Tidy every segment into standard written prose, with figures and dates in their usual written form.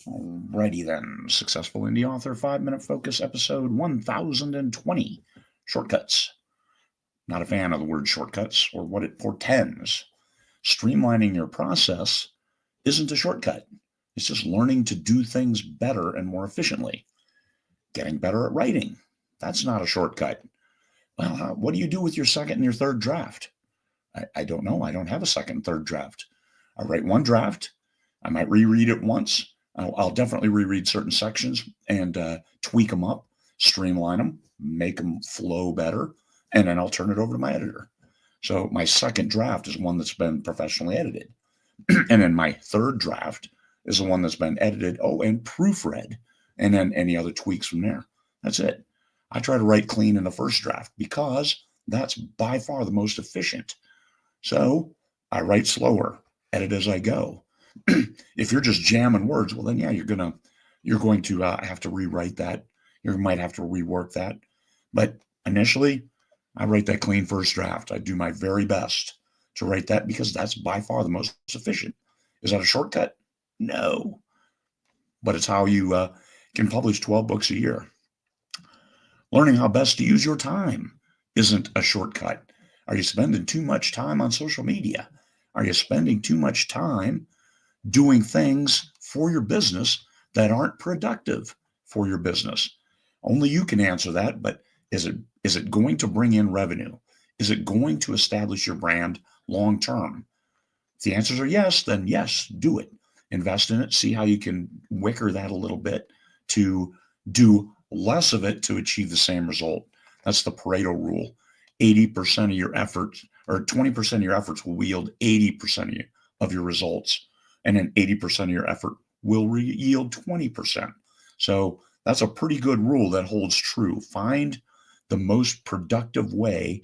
Alrighty then, Successful Indie Author 5-Minute Focus episode 1020, Shortcuts. Not a fan of the word shortcuts or what it portends. Streamlining your process isn't a shortcut. It's just learning to do things better and more efficiently. Getting better at writing, that's not a shortcut. Well, what do you do with your second and your third draft? I don't know. I don't have a second and third draft. I write one draft. I might reread it once. I'll definitely reread certain sections and tweak them up, streamline them, make them flow better, and then I'll turn it over to my editor. So my second draft is one that's been professionally edited. And then my third draft is the one that's been edited, and proofread, and then any other tweaks from there. That's it. I try to write clean in the first draft because that's by far the most efficient. So I write slower, edit as I go. If you're just jamming words, well, then yeah, you're going to have to rewrite that. You might have to rework that. But initially, I write that clean first draft. I do my very best to write that because that's by far the most efficient. Is that a shortcut? No. But it's how you can publish 12 books a year. Learning how best to use your time isn't a shortcut. Are you spending too much time on social media? Are you spending too much time doing things for your business that aren't productive for your business? Only you can answer that, but is it going to bring in revenue? Is it going to establish your brand long term? If the answers are yes, then yes, do it. Invest in it. See how you can wicker that a little bit to do less of it to achieve the same result. That's the Pareto rule. 80% of your efforts, or 20% of your efforts will yield 80% of your results. And then 80% of your effort will yield 20%. So that's a pretty good rule that holds true. Find the most productive way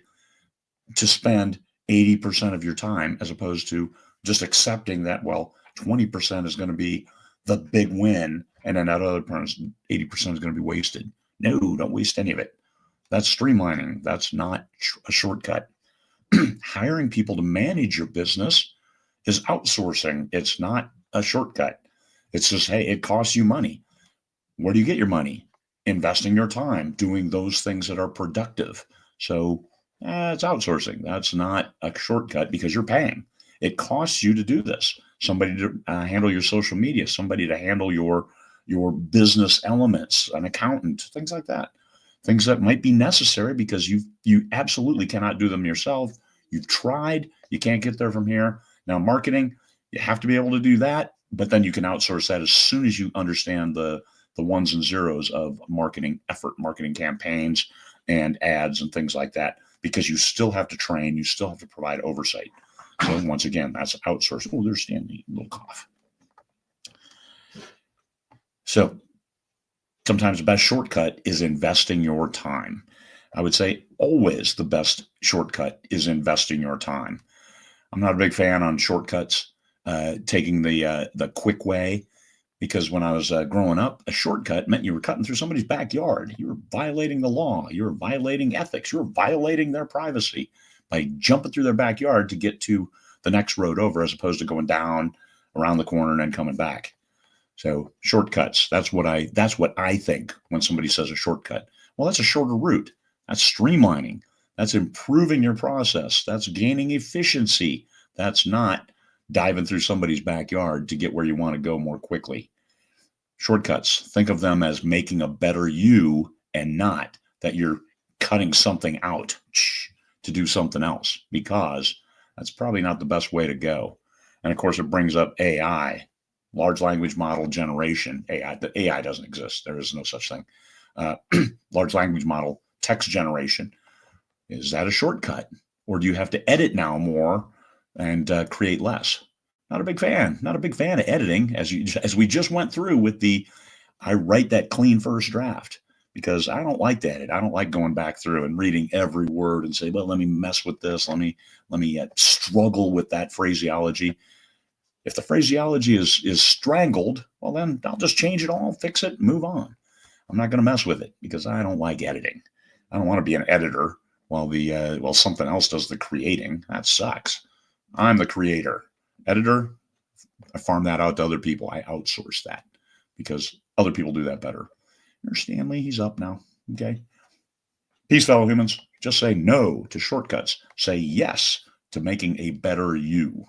to spend 80% of your time, as opposed to just accepting that, well, 20% is going to be the big win, and then that other 80% is going to be wasted. No, don't waste any of it. That's streamlining. That's not a shortcut. Hiring people to manage your business is outsourcing. It's not a shortcut. It's just, hey, it costs you money. Where do you get your money? Investing your time, doing those things that are productive. So it's outsourcing. That's not a shortcut because you're paying. It costs you to do this. Somebody to handle your social media, somebody to handle your business elements, an accountant, things like that. Things that might be necessary because you absolutely cannot do them yourself. You've tried, you can't get there from here. Now, marketing, you have to be able to do that, but then you can outsource that as soon as you understand the ones and zeros of marketing effort, marketing campaigns, and ads and things like that, because you still have to train, you still have to provide oversight. So once again, that's outsourcing. Oh, there's Stanley, a little cough. So sometimes the best shortcut is investing your time. I would say always the best shortcut is investing your time. I'm not a big fan on shortcuts, taking the quick way, because when I was growing up, a shortcut meant you were cutting through somebody's backyard. You were violating the law. You were violating ethics. You were violating their privacy by jumping through their backyard to get to the next road over, as opposed to going down around the corner and then coming back. So shortcuts, that's what I think when somebody says a shortcut. Well, that's a shorter route. That's streamlining. That's improving your process. That's gaining efficiency. That's not diving through somebody's backyard to get where you want to go more quickly. Shortcuts, think of them as making a better you, and not that you're cutting something out to do something else, because that's probably not the best way to go. And of course, it brings up AI, large language model generation. The AI doesn't exist. There is no such thing. Large language model text generation. Is that a shortcut? Or do you have to edit now more and create less? Not a big fan. Not a big fan of editing, as we just went through with I write that clean first draft, because I don't like to edit. I don't like going back through and reading every word and say, well, let me mess with this. Let me struggle with that phraseology. If the phraseology is strangled, well, then I'll just change it all, fix it, move on. I'm not going to mess with it because I don't like editing. I don't want to be an editor while something else does the creating. That sucks. I'm the creator. Editor, I farm that out to other people. I outsource that. because other people do that better. Here's Stanley. He's up now. Okay. Peace, fellow humans. Just say no to shortcuts. Say yes to making a better you.